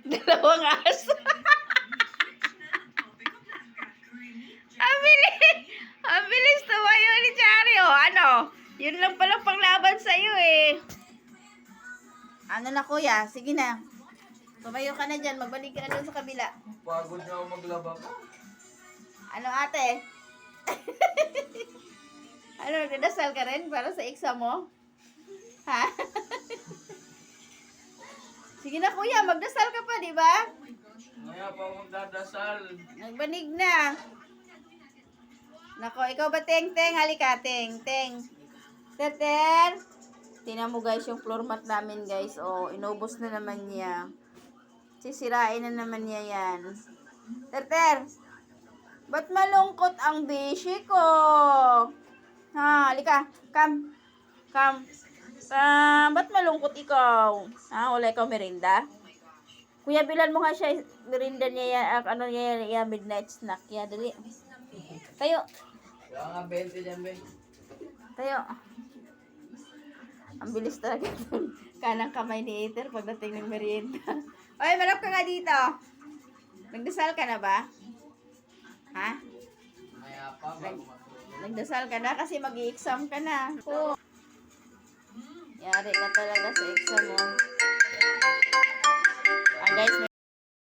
Dalawang aso. Ang bilis tumayo ni Chario. Ano? Yun lang palang panglaban sa'yo eh. Ano na kuya? Sige na. Tumayo ka na dyan. Magbalik ka na dun sa kabila. Pagod na ako maglaba. Ano ate? Ano, dadasal ka rin para sa exam mo? Ha? Sige na kuya, magdasal ka pa, di ba? Ngayon pa ako magdadasal. Nagbanig na. Nako, ikaw ba, Teng? Teng, halika, Teng. Teng. Ter. Tingnan mo guys, yung floor mat namin guys. Oh, inubos na naman niya. Sisirain na naman niya yan. Ter. Ba't malungkot ang bishi ko? Ha, halika. Come. Ba't malungkot ikaw? Ha, wala ikaw merinda? Kuya, bilan mo nga siya merinda niya, ano niya, midnight snack. Ya, dali. Tayo. Wala nga 20 dyan, Ben. Tayo. Ang bilis talaga ng kanang kamay ni Ether pagdating ng merienda. Oy, marap ka nga dito. Nagdasal ka na ba? Ha? Maya pa, bago matulog. Nagdasal ka na kasi mag-i-exam ka na. Oh. Yari ka talaga sa exam mo. Ah, guys,